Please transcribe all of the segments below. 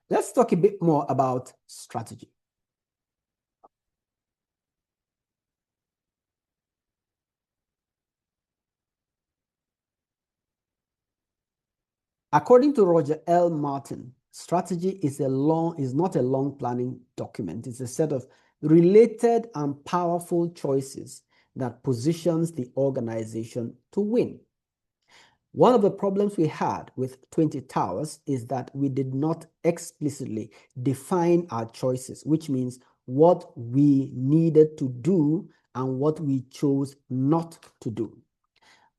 Let's talk a bit more about strategy. According to Roger L. Martin, strategy is not a long planning document. It's a set of related and powerful choices that positions the organization to win. One of the problems we had with 20 Towers is that we did not explicitly define our choices, which means what we needed to do and what we chose not to do.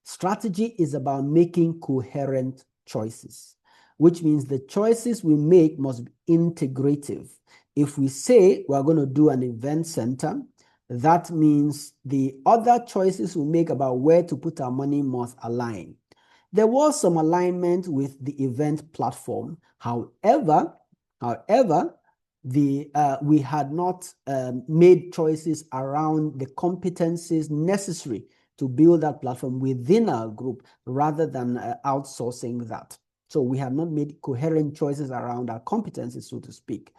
Strategy is about making coherent choices, which means the choices we make must be integrative. If we say we're going to do an event center, that means the other choices we make about where to put our money must align. There was some alignment with the event platform. However, we had not made choices around the competencies necessary to build that platform within our group rather than outsourcing that. So we have not made coherent choices around our competencies, so to speak.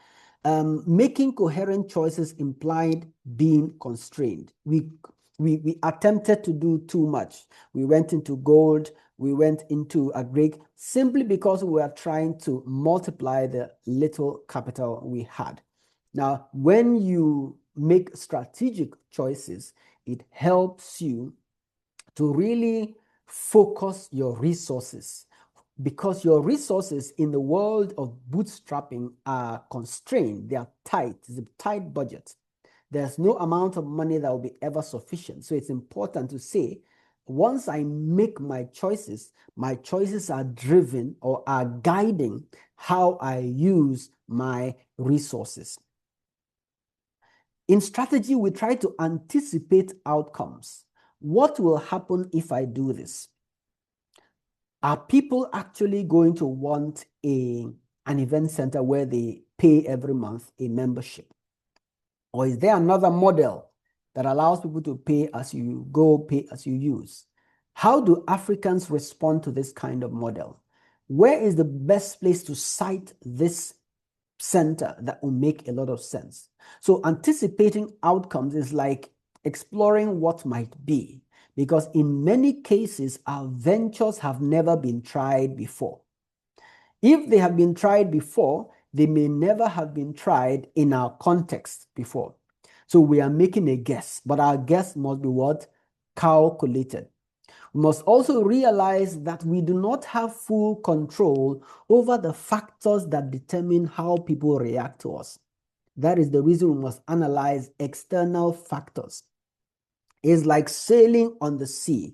Making coherent choices implied being constrained. We attempted to do too much. We went into gold, we went into a Greek simply because we were trying to multiply the little capital we had. Now, when you make strategic choices, it helps you to really focus your resources, because your resources in the world of bootstrapping are constrained. They are tight. It's a tight budget. There's no amount of money that will be ever sufficient. So it's important to say, once I make my choices are driven or are guiding how I use my resources. In strategy, we try to anticipate outcomes. What will happen if I do this? Are people actually going to want an event center where they pay every month a membership? Or is there another model that allows people to pay as you go, pay as you use? How do Africans respond to this kind of model? Where is the best place to site this center that will make a lot of sense? So anticipating outcomes is like exploring what might be, because in many cases, our ventures have never been tried before. If they have been tried before, they may never have been tried in our context before. So we are making a guess, but our guess must be what? Calculated. We must also realize that we do not have full control over the factors that determine how people react to us. That is the reason we must analyze external factors. It's like sailing on the sea.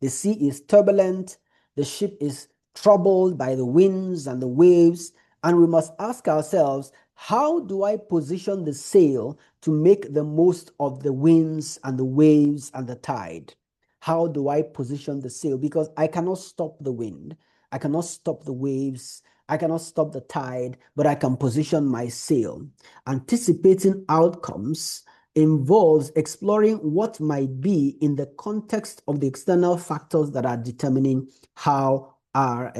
The sea is turbulent, the ship is troubled by the winds and the waves, and we must ask ourselves, how do I position the sail to make the most of the winds and the waves and the tide? How do I position the sail? Because I cannot stop the wind, I cannot stop the waves, I cannot stop the tide, but I can position my sail. Anticipating outcomes involves exploring what might be in the context of the external factors that are determining how our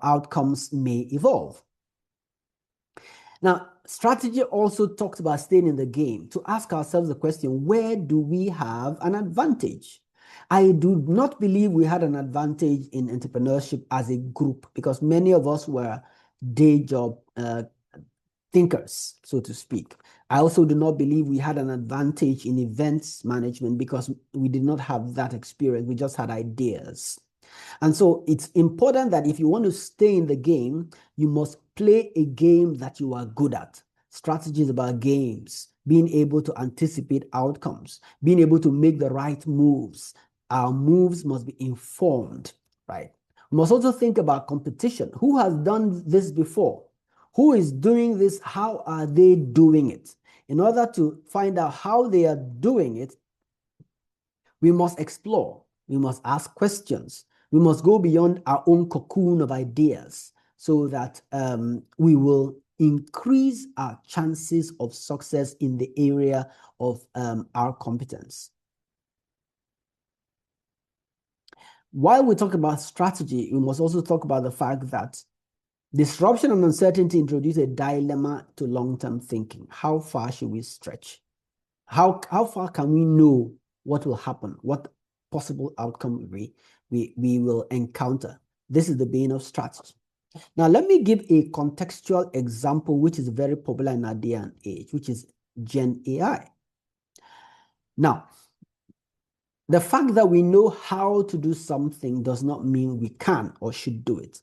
outcomes may evolve. Now, strategy also talks about staying in the game, to ask ourselves the question, where do we have an advantage? I do not believe we had an advantage in entrepreneurship as a group, because many of us were day job thinkers, so to speak. I also do not believe we had an advantage in events management, because we did not have that experience. We just had ideas. And so it's important that if you want to stay in the game, you must play a game that you are good at. Strategy is about games, being able to anticipate outcomes, being able to make the right moves. Our moves must be informed, right? We must also think about competition. Who has done this before? Who is doing this? How are they doing it? In order to find out how they are doing it, we must explore. We must ask questions. We must go beyond our own cocoon of ideas so that we will increase our chances of success in the area of our competence. While we talk about strategy, we must also talk about the fact that disruption and uncertainty introduce a dilemma to long-term thinking. How far should we stretch? How far can we know what will happen, what possible outcome we will encounter? This is the bane of strategy. Now, let me give a contextual example, which is very popular in our day and age, which is Gen AI. Now, the fact that we know how to do something does not mean we can or should do it.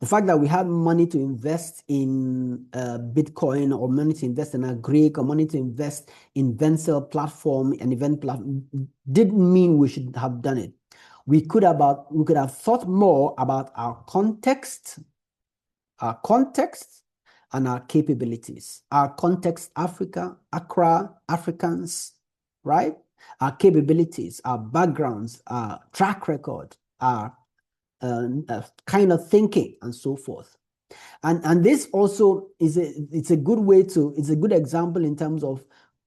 The fact that we have money to invest in Bitcoin, or money to invest in a Greek, or money to invest in Vencel platform, an event platform, didn't mean we should have done it. We could have thought more about our context and our capabilities. Our context, Africa, Accra, Africans, right? Our capabilities, our backgrounds, our track record, our kind of thinking, and so forth. And this also is it's a good example in terms of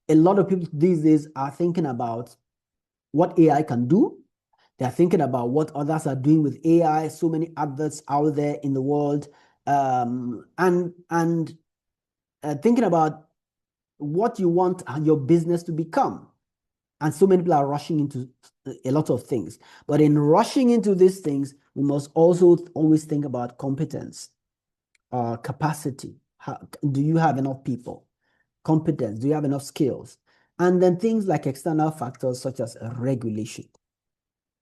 a lot of people these days are thinking about what AI can do. They're thinking about what others are doing with AI. So many adverts out there in the world, and thinking about what you want your business to become. And so many people are rushing into a lot of things. But in rushing into these things, we must also always think about competence, capacity. Do you have enough people? Competence. Do you have enough skills? And then things like external factors such as regulation.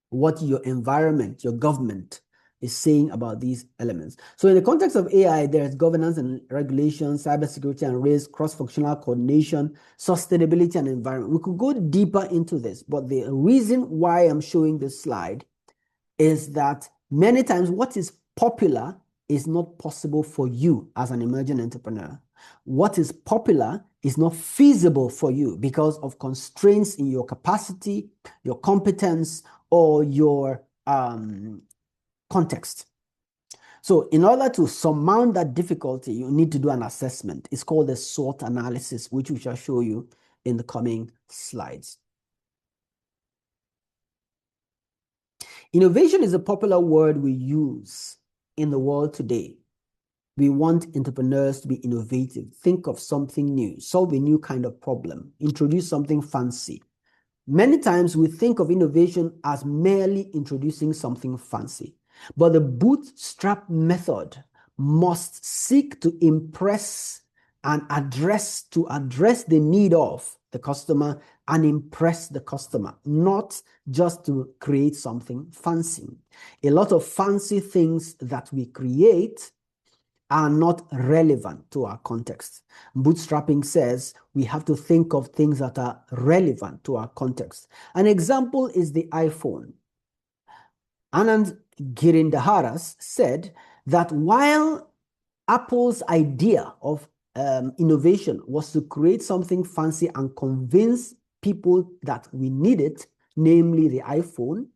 What your environment, your government is saying about these elements. So in the context of AI, there's governance and regulation, cybersecurity and risk, cross-functional coordination, sustainability and environment. We could go deeper into this, but the reason why I'm showing this slide is that many times what is popular is not possible for you as an emerging entrepreneur. What is popular is not feasible for you because of constraints in your capacity, your competence, or your context. So in order to surmount that difficulty, you need to do an assessment. It's called the SWOT analysis, which we shall show you in the coming slides. Innovation is a popular word we use in the world today. We want entrepreneurs to be innovative, think of something new, solve a new kind of problem, introduce something fancy. Many times we think of innovation as merely introducing something fancy. But the bootstrap method must seek to impress and address the need of the customer and impress the customer, not just to create something fancy. A lot of fancy things that we create are not relevant to our context. Bootstrapping says we have to think of things that are relevant to our context. An example is the iPhone. Anand Girindaharas said that while Apple's idea of innovation was to create something fancy and convince people that we need it, namely the iPhone,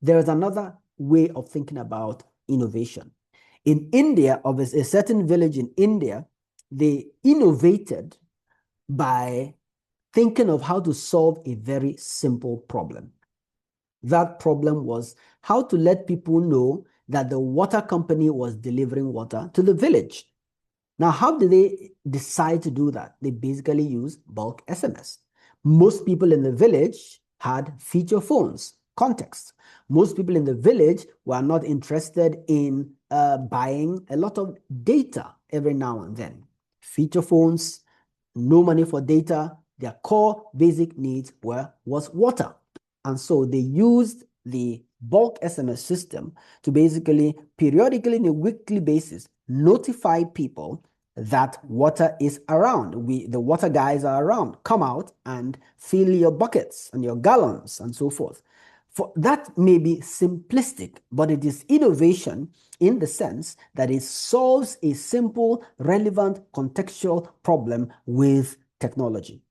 there is another way of thinking about innovation. In India, of a certain village in India, they innovated by thinking of how to solve a very simple problem. That problem was how to let people know that the water company was delivering water to the village. Now, how did they decide to do that? They basically used bulk SMS. Most people in the village had feature phones, context. Most people in the village were not interested in buying a lot of data every now and then. Feature phones, no money for data. Their core basic needs was water. And so they used the bulk SMS system to basically periodically on a weekly basis notify people that water is around. The water guys are around. Come out and fill your buckets and your gallons and so forth. That may be simplistic, but it is innovation in the sense that it solves a simple, relevant, contextual problem with technology.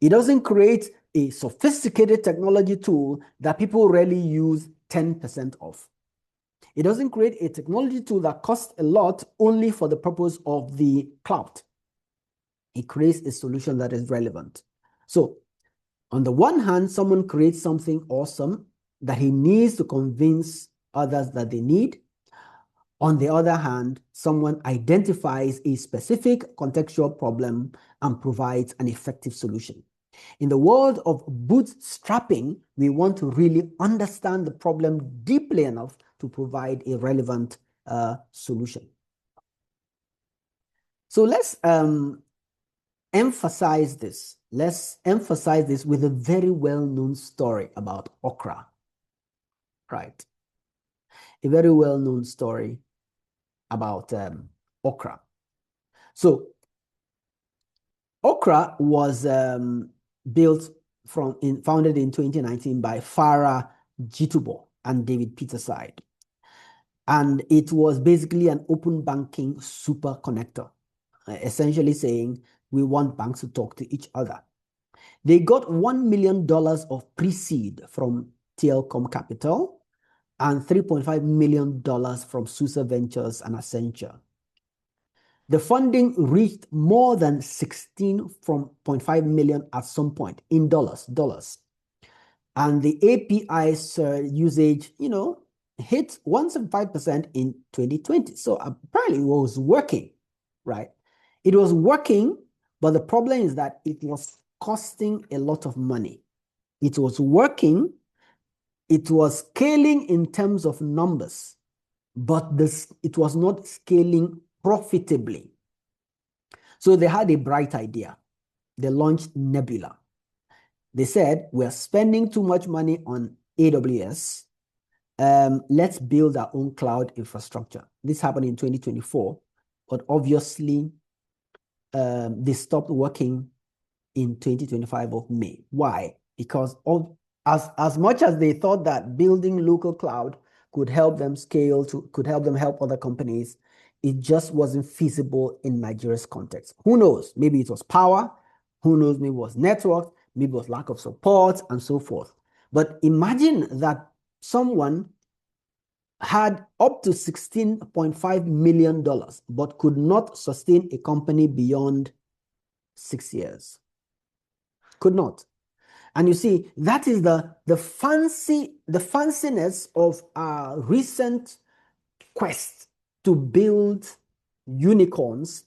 It doesn't create a sophisticated technology tool that people rarely use 10% of. It doesn't create a technology tool that costs a lot only for the purpose of the cloud. It creates a solution that is relevant. So on the one hand, someone creates something awesome that he needs to convince others that they need. On the other hand, someone identifies a specific contextual problem and provides an effective solution. In the world of bootstrapping, we want to really understand the problem deeply enough to provide a relevant solution. So let's emphasize this. Let's emphasize this with a very well-known story about Okra, right? A very well-known story about Okra. So Okra was founded in 2019 by Farah Jitubo and David Peterside. And it was basically an open banking super connector, essentially saying we want banks to talk to each other. They got $1 million of pre-seed from TLCom Capital and $3.5 million from SUSE Ventures and Accenture. The funding reached more than 16.5 million at some point in dollars. And the API's usage, hit 175% in 2020. So apparently it was working, right? It was working, but the problem is that it was costing a lot of money. It was working, it was scaling in terms of numbers, but it was not scaling profitably. So they had a bright idea. They launched Nebula. They said, we're spending too much money on AWS. Let's build our own cloud infrastructure. This happened in 2024, but obviously they stopped working in 2025 of May. Why? Because as much as they thought that building local cloud could help them scale, could help them help other companies, it just wasn't feasible in Nigeria's context. Who knows? Maybe it was power. Who knows? Maybe it was network. Maybe it was lack of support and so forth. But imagine that someone had up to $16.5 million, but could not sustain a company beyond 6 years. Could not. And you see, that is the fanciness of our recent quest to build unicorns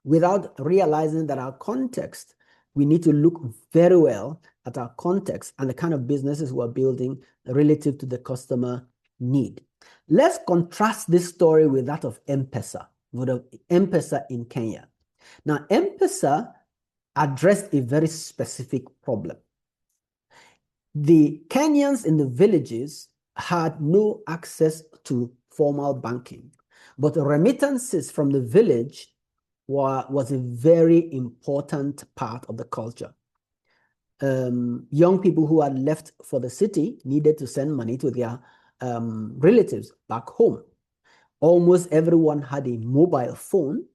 without realizing that our context, we need to look very well at our context and the kind of businesses we're building relative to the customer need. Let's contrast this story with that of M-Pesa, M-Pesa in Kenya. Now, M-Pesa addressed a very specific problem. The Kenyans in the villages had no access to formal banking, but remittances from the village was a very important part of the culture. Young people who had left for the city needed to send money to their relatives back home. Almost everyone had a mobile phone,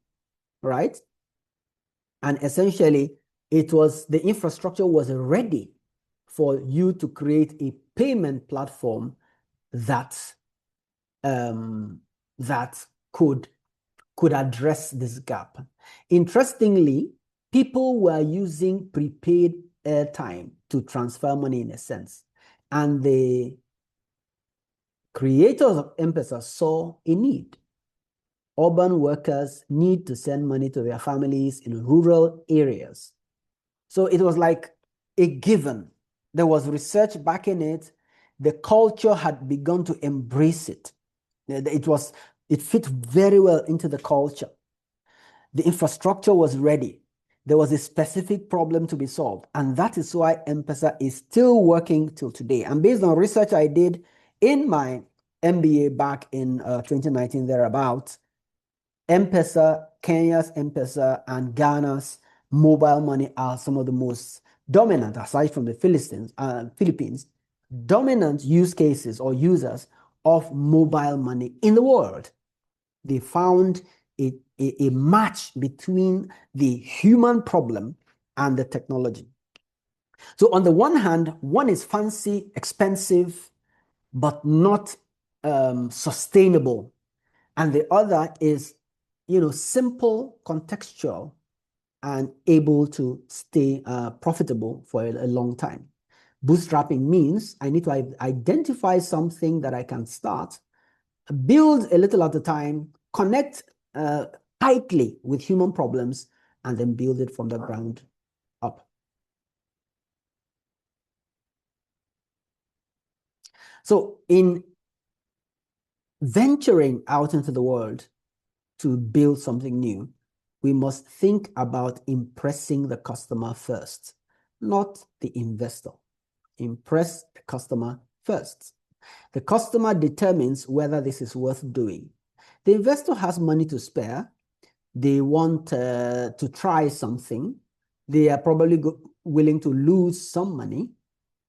right? And essentially, the infrastructure was ready for you to create a payment platform that could address this gap. Interestingly, people were using prepaid airtime to transfer money in a sense. And the creators of M-Pesa saw a need. Urban workers need to send money to their families in rural areas. So it was like a given. There was research backing it. The culture had begun to embrace it. It fit very well into the culture. The infrastructure was ready. There was a specific problem to be solved. And that is why M-Pesa is still working till today. And based on research I did in my MBA back in 2019 thereabouts, M-Pesa, Kenya's M-Pesa, and Ghana's mobile money are some of the most dominant, aside from the Philippines, dominant use cases or users of mobile money in the world. They found a match between the human problem and the technology. So on the one hand, one is fancy, expensive, but not sustainable, and the other is, simple, contextual, and able to stay profitable for a long time. Bootstrapping means I need to identify something that I can start, build a little at a time, connect tightly with human problems, and then build it from the ground up. So in venturing out into the world to build something new, we must think about impressing the customer first, not the investor. Impress the customer first. The customer determines whether this is worth doing. The investor has money to spare. They want to try something. They are probably willing to lose some money.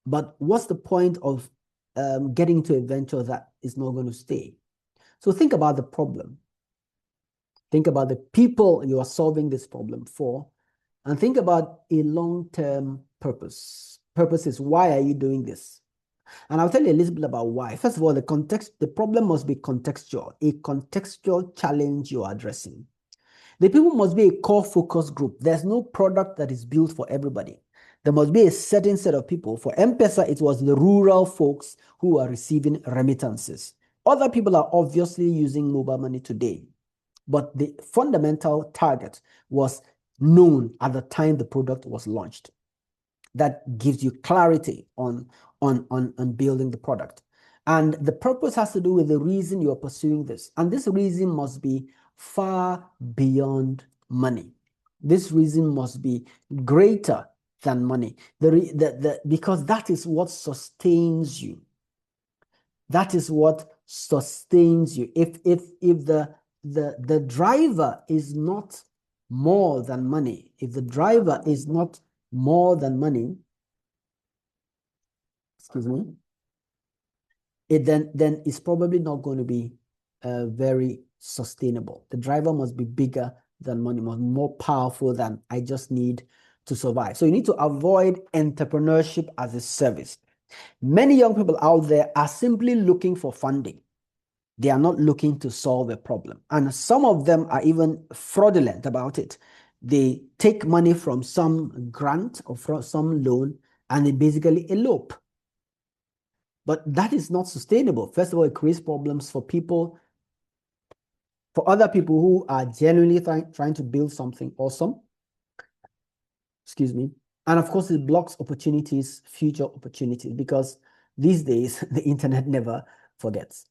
But what's the point of getting to a venture that is not going to stay? So think about the problem. Think about the people you are solving this problem for, and think about a long-term purpose. Purpose is, why are you doing this? And I'll tell you a little bit about why. First of all, the problem must be contextual, a contextual challenge you're addressing. The people must be a core focus group. There's no product that is built for everybody. There must be a certain set of people. For M-Pesa, it was the rural folks who are receiving remittances. Other people are obviously using mobile money today, but the fundamental target was known at the time the product was launched. That gives you clarity on building the product. And the purpose has to do with the reason you are pursuing this. And this reason must be far beyond money. This reason must be greater than money. Because that is what sustains you. That is what sustains you. If the driver is not more than money, if the driver is not more than money, excuse me, it then it's probably not going to be very sustainable. The driver must be bigger than money, more powerful than I just need to survive. So you need to avoid entrepreneurship as a service. Many young people out there are simply looking for funding. They are not looking to solve a problem. And some of them are even fraudulent about it. They take money from some grant or from some loan and they basically elope. But that is not sustainable. First of all, it creates problems for people, for other people who are genuinely trying to build something awesome. Excuse me. And of course, it blocks opportunities, future opportunities, because these days the internet never forgets.